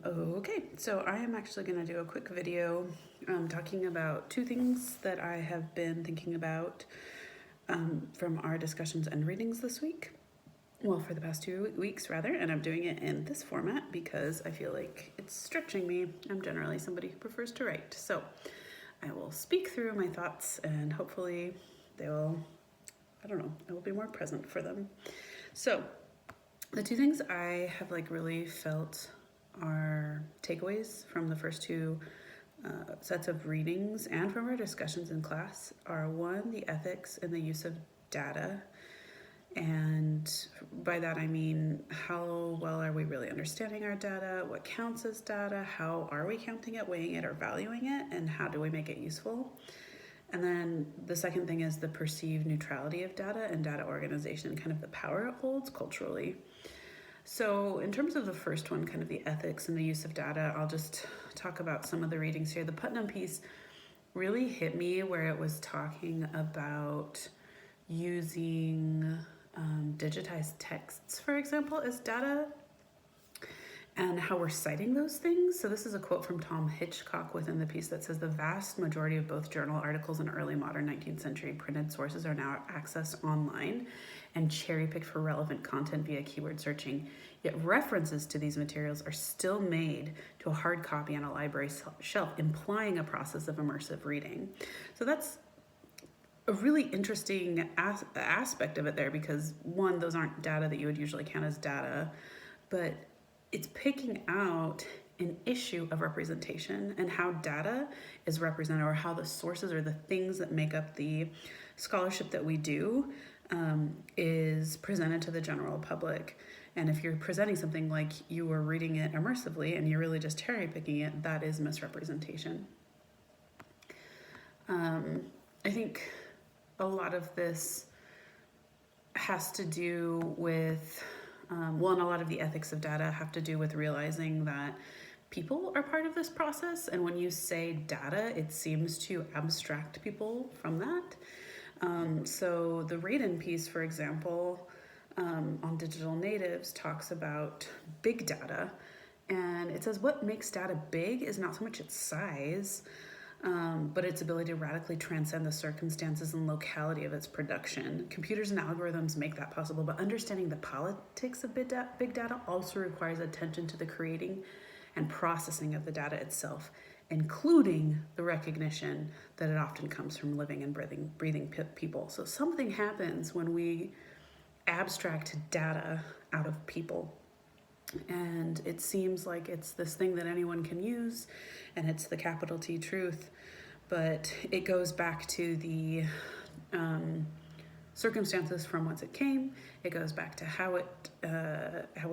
Okay, so I am actually going to do a quick video talking about two things that I have been thinking about from our discussions and readings this week. Well, for the past 2 weeks, rather, and I'm doing it in this format because I feel like it's stretching me. I'm generally somebody who prefers to write. So I will speak through my thoughts and hopefully they will, I will be more present for them. So the two things I have really felt are takeaways from the first two sets of readings and from our discussions in class are one, the ethics and the use of data. And by that I mean, how well are we really understanding our data? What counts as data? How are we counting it, weighing it, or valuing it? And how do we make it useful? And then the second thing is the perceived neutrality of data and data organization and kind of the power it holds culturally. So in terms of the first one, kind of the ethics and the use of data, I'll just talk about some of the readings here. The Putnam piece really hit me where it was talking about using digitized texts, for example, as data and how we're citing those things. So this is a quote from Tom Hitchcock within the piece that says, "The vast majority of both journal articles and early modern 19th century printed sources are now accessed online and cherry-picked for relevant content via keyword searching. Yet references to these materials are still made to a hard copy on a library shelf, implying a process of immersive reading." So that's a really interesting aspect of it there because, one, those aren't data that you would usually count as data, but it's picking out an issue of representation and how data is represented, or how the sources or the things that make up the scholarship that we do is presented to the general public. And if you're presenting something like you were reading it immersively and you're really just cherry picking it, that is misrepresentation. I think a lot of this has to do with and a lot of the ethics of data have to do with realizing that people are part of this process. And when you say data, it seems to abstract people from that. So the Radin piece, for example, on digital natives talks about big data. And it says what makes data big is not so much its size, but its ability to radically transcend the circumstances and locality of its production. Computers and algorithms make that possible, but understanding the politics of big data also requires attention to the creating and processing of the data itself, including the recognition that it often comes from living and breathing people. So something happens when we abstract data out of people. And it seems like it's this thing that anyone can use, and it's the capital T truth, but it goes back to the circumstances from whence it came. It goes back to how it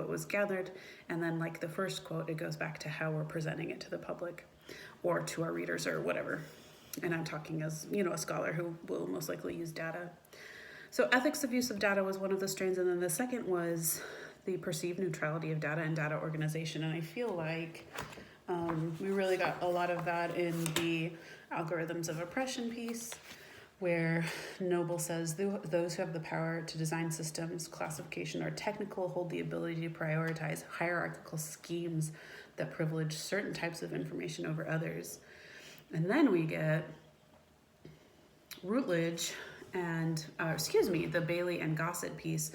was gathered, and then, like the first quote, it goes back to how we're presenting it to the public or to our readers or whatever. And I'm talking as a scholar who will most likely use data. So ethics of use of data was one of the strains, and then the second was the perceived neutrality of data and data organization. And I feel like we really got a lot of that in the Algorithms of Oppression piece, where Noble says, "Those who have the power to design systems, classification, or technical hold the ability to prioritize hierarchical schemes that privilege certain types of information over others." And then we get Routledge and, the Bailey and Gossett piece,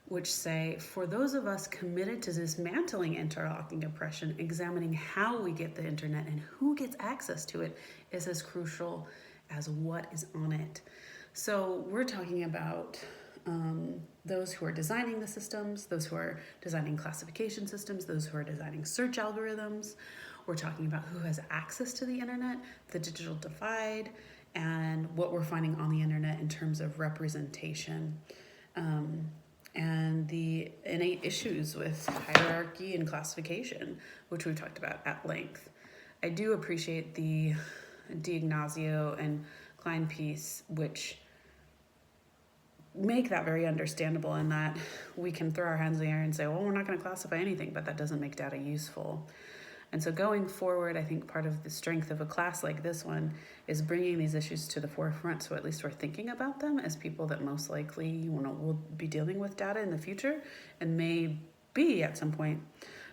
which say, "For those of us committed to dismantling interlocking oppression, examining how we get the internet and who gets access to it is as crucial as what is on it." So we're talking about those who are designing the systems, those who are designing classification systems, those who are designing search algorithms. We're talking about who has access to the internet, the digital divide, and what we're finding on the internet in terms of representation. And the innate issues with hierarchy and classification, which we've talked about at length. I do appreciate the D'Ignazio and Klein piece, which make that very understandable, in that we can throw our hands in the air and say, well, we're not going to classify anything, but that doesn't make data useful. And so going forward, I think part of the strength of a class like this one is bringing these issues to the forefront, so at least we're thinking about them as people that most likely will be dealing with data in the future, and may be at some point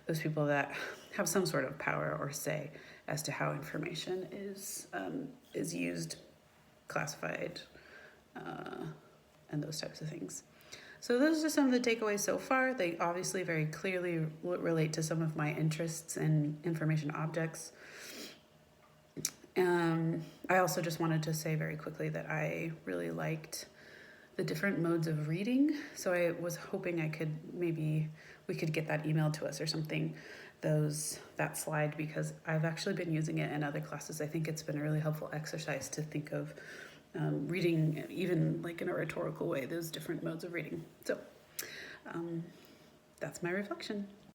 those people that have some sort of power or say as to how information is used, classified, and those types of things. So those are some of the takeaways so far. They obviously very clearly relate to some of my interests in information objects. I also just wanted to say very quickly that I really liked the different modes of reading. So I was hoping we could get that emailed to us or something, that slide, because I've actually been using it in other classes. I think it's been a really helpful exercise to think of reading, even like in a rhetorical way, those different modes of reading. So that's my reflection.